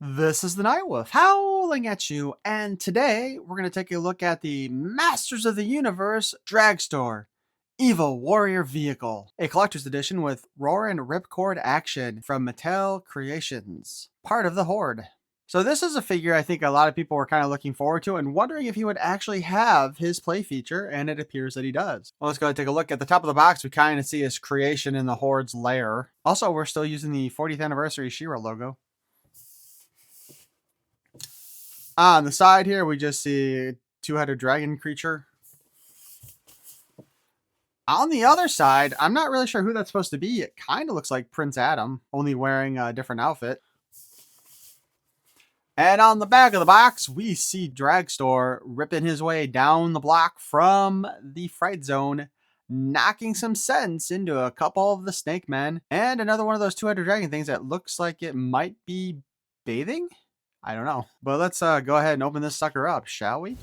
This is the Nightwolf howling at you, and today we're going to take a look at the Masters of the Universe Dragstor Evil Warrior Vehicle, a collector's edition with roar and ripcord action from Mattel Creations, part of the Horde. So this is a figure I think a lot of people were kind of looking forward to and wondering if he would actually have his play feature, and it appears that he does. Well, let's go ahead and take a look at the top of the box. We kind of see his creation in the Horde's lair. Also, we're still using the 40th anniversary She-Ra logo. On the side here, we just see a two-headed dragon creature. On the other side, I'm not really sure who that's supposed to be. It kind of looks like Prince Adam, only wearing a different outfit. And on the back of the box, we see Dragstor ripping his way down the block from the Fright Zone, knocking some sense into a couple of the Snake Men, and another one of those two-headed dragon things that looks like it might be bathing? I don't know. But let's go ahead and open this sucker up, shall we?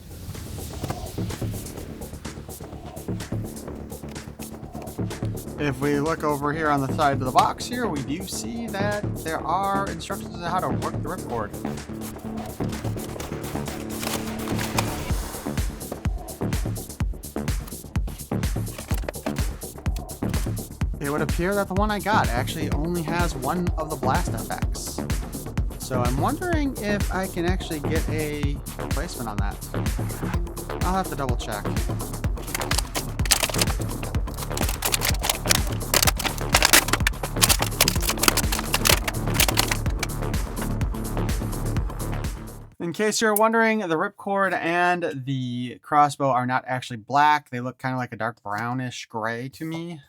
If we look over here on the side of the box here, we do see that there are instructions on how to work the ripcord. It would appear that the one I got actually only has one of the blast effects. So I'm wondering if I can actually get a replacement on that. I'll have to double check. In case you're wondering, the ripcord and the crossbow are not actually black. They look kind of like a dark brownish gray to me.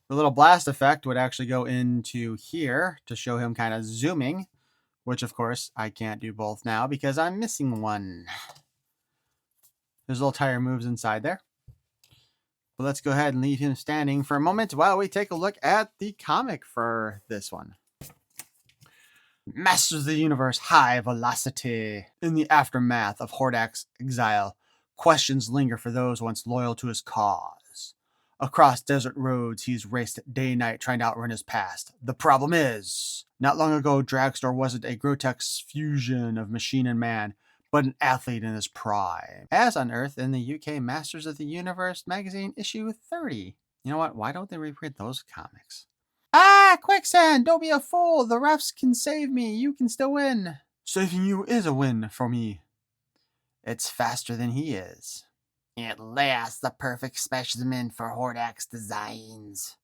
The little blast effect would actually go into here to show him kind of zooming, which of course I can't do both now because I'm missing one. There's little tire moves inside there. But let's go ahead and leave him standing for a moment while we take a look at the comic for this one. Masters of the Universe High Velocity. In the aftermath of Hordak's exile, questions linger for those once loyal to his cause. Across desert roads, he's raced day and night trying to outrun his past. The problem is, not long ago, Dragstor wasn't a grotesque fusion of machine and man, but an athlete in his prime. As unearthed in the UK Masters of the Universe magazine issue 30. You know what? Why don't they reprint those comics? Ah, quicksand! Don't be a fool! The refs can save me. You can still win. Saving you is a win for me. It's faster than he is. At last, the perfect specimen for Hordak's designs.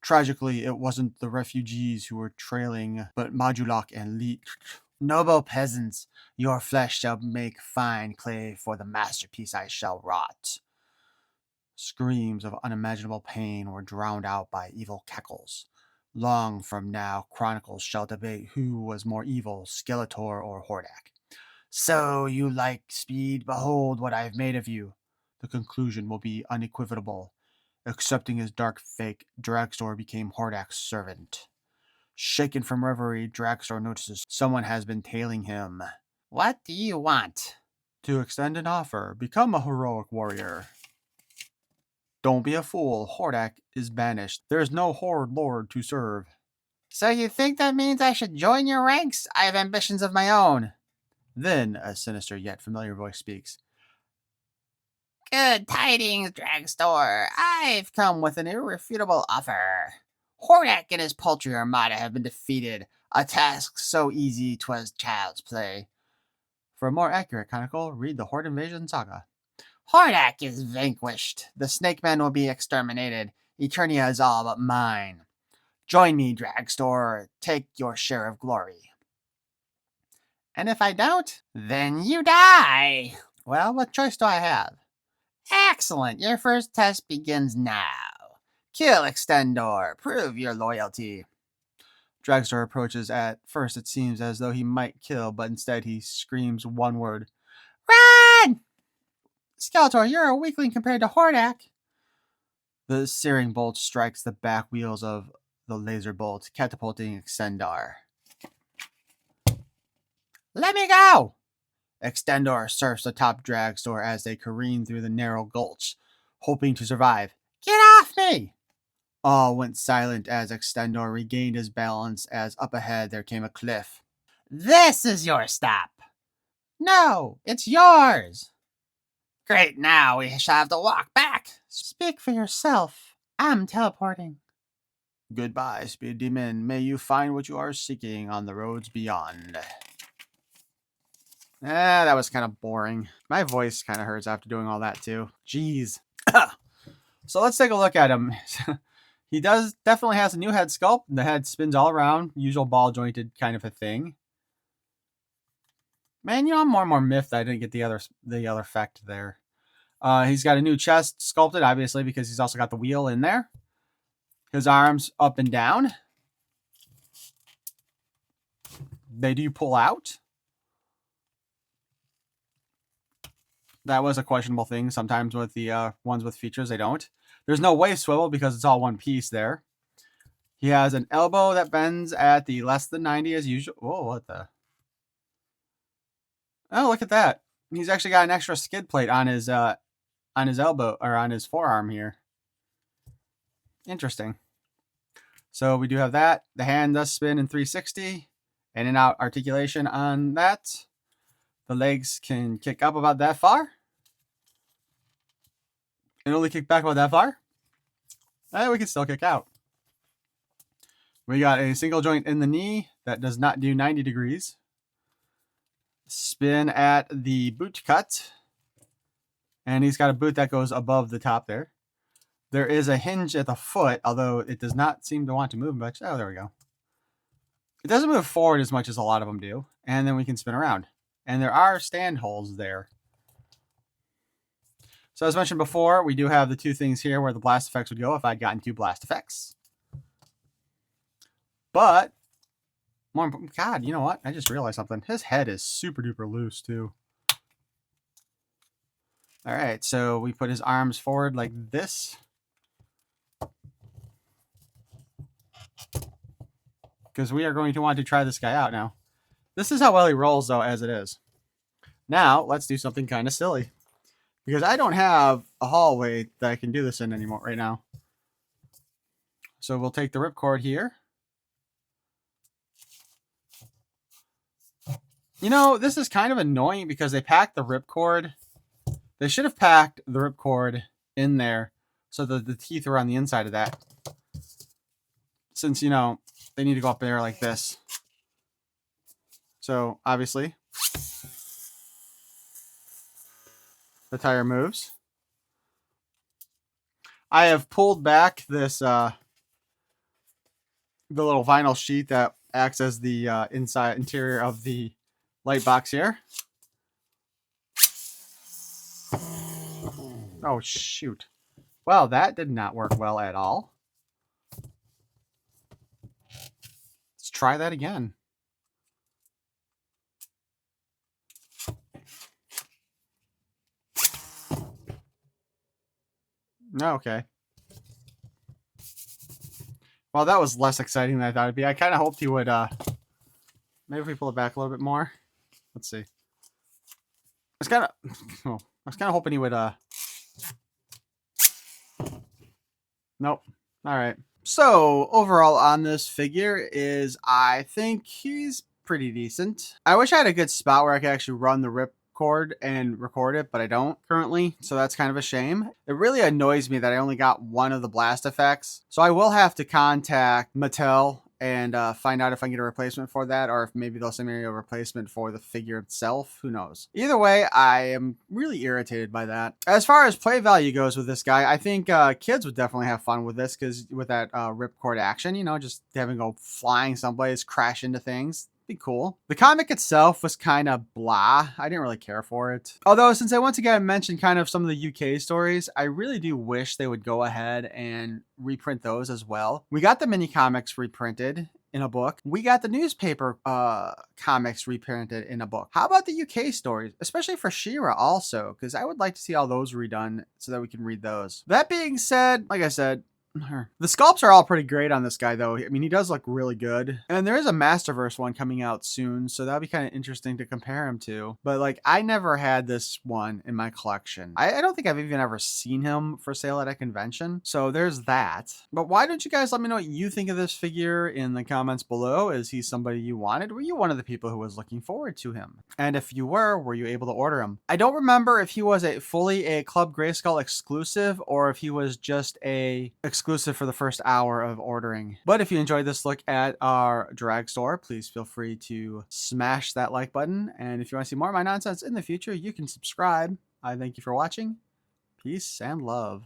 Tragically, it wasn't the refugees who were trailing, but Modulok and Leek. Noble peasants, your flesh shall make fine clay for the masterpiece I shall wrought. Screams of unimaginable pain were drowned out by evil cackles. Long from now, chronicles shall debate who was more evil, Skeletor or Hordak. So you like speed? Behold what I have made of you. The conclusion will be unequivocal. Accepting his dark fake, Dragstor became Hordak's servant. Shaken from reverie, Dragstor notices someone has been tailing him. What do you want? To extend an offer. Become a heroic warrior. Don't be a fool. Hordak is banished. There is no Horde Lord to serve. So you think that means I should join your ranks? I have ambitions of my own. Then a sinister yet familiar voice speaks. Good tidings, Dragstor. I've come with an irrefutable offer. Hordak and his paltry armada have been defeated, a task so easy 'twas child's play. For a more accurate chronicle, read the Horde Invasion Saga. Hordak is vanquished. The Snake Men will be exterminated. Eternia is all but mine. Join me, Dragstor. Take your share of glory. And if I don't, then you die. Well, what choice do I have? Excellent. Your first test begins now. Kill Extendor. Prove your loyalty. Dragstor approaches. At first, it seems as though he might kill, but instead he screams one word. Run! Skeletor, you're a weakling compared to Hordak. The searing bolt strikes the back wheels of the laser bolt, catapulting Extendor. Let me go! Extendor surfs atop Dragstor as they careen through the narrow gulch, hoping to survive. Get off me! All went silent as Extendor regained his balance as up ahead there came a cliff. This is your stop. No, it's yours. Great, now we shall have to walk back. Speak for yourself. I'm teleporting. Goodbye, Speed Demon. May you find what you are seeking on the roads beyond. That was kind of boring. My voice kind of hurts after doing all that too. Jeez. So let's take a look at him. He definitely has a new head sculpt. The head spins all around, usual ball jointed kind of a thing. Man, you know, I'm more and more miffed that I didn't get the other effect there. He's got a new chest sculpted, obviously, because he's also got the wheel in there. His arms up and down. They do pull out. That was a questionable thing. Sometimes with the ones with features, they don't. There's no waist swivel because it's all one piece there. He has an elbow that bends at the less than 90 as usual. Whoa, what the? Oh, look at that. He's actually got an extra skid plate on his elbow, or on his forearm here. Interesting. So we do have that. The hand does spin in 360. In and out articulation on that. The legs can kick up about that far. And only kick back about that far. And we can still kick out. We got a single joint in the knee that does not do 90 degrees. Spin at the boot cut. And he's got a boot that goes above the top there. There is a hinge at the foot, although it does not seem to want to move much. Oh, there we go. It doesn't move forward as much as a lot of them do. And then we can spin around. And there are stand holes there. So as mentioned before, we do have the two things here where the blast effects would go if I'd gotten two blast effects. But, more important, God, you know what? I just realized something. His head is super duper loose too. All right, so we put his arms forward like this. Because we are going to want to try this guy out now. This is how well he rolls, though, as it is. Now, let's do something kind of silly. Because I don't have a hallway that I can do this in anymore right now. So we'll take the ripcord here. You know, this is kind of annoying because they packed the ripcord. They should have packed the ripcord in there so that the teeth are on the inside of that. Since, you know, they need to go up there like this. So, obviously, the tire moves. I have pulled back this, the little vinyl sheet that acts as the interior of the light box here. Oh, shoot. Well, that did not work well at all. Let's try that again. Okay. Well, that was less exciting than I thought it'd be. I kind of hoped he would, maybe if we pull it back a little bit more. Let's see. I was kind of hoping he would, nope. All right. So, overall on this figure is, I think he's pretty decent. I wish I had a good spot where I could actually run the ripcord and record it, but I don't currently, so that's kind of a shame. It really annoys me that I only got one of the blast effects, so I will have to contact Mattel and find out if I can get a replacement for that, or if maybe they'll send me a replacement for the figure itself. Who knows? Either way, I am really irritated by that. As far as play value goes with this guy, I think kids would definitely have fun with this, because with that ripcord action, you know, just having go flying someplace, crash into things. Be cool. The comic itself was kind of blah. I didn't really care for it. Although, since I once again mentioned kind of some of the UK stories, I really do wish they would go ahead and reprint those as well. We got the mini comics reprinted in a book. We got the newspaper comics reprinted in a book. How about the UK stories, especially for She-Ra also, because I would like to see all those redone so that we can read those. That being said, like I said, The sculpts are all pretty great on this guy, though. I mean, he does look really good. And there is a Masterverse one coming out soon, so that'll be kind of interesting to compare him to. But, like, I never had this one in my collection. I don't think I've even ever seen him for sale at a convention, so there's that. But why don't you guys let me know what you think of this figure in the comments below? Is he somebody you wanted? Were you one of the people who was looking forward to him? And if you were you able to order him? I don't remember if he was fully a Club Grayskull exclusive or if he was just a exclusive for the first hour of ordering. But if you enjoyed this look at our Dragstor, please feel free to smash that like button. And if you want to see more of my nonsense in the future, you can subscribe. I thank you for watching. Peace and love.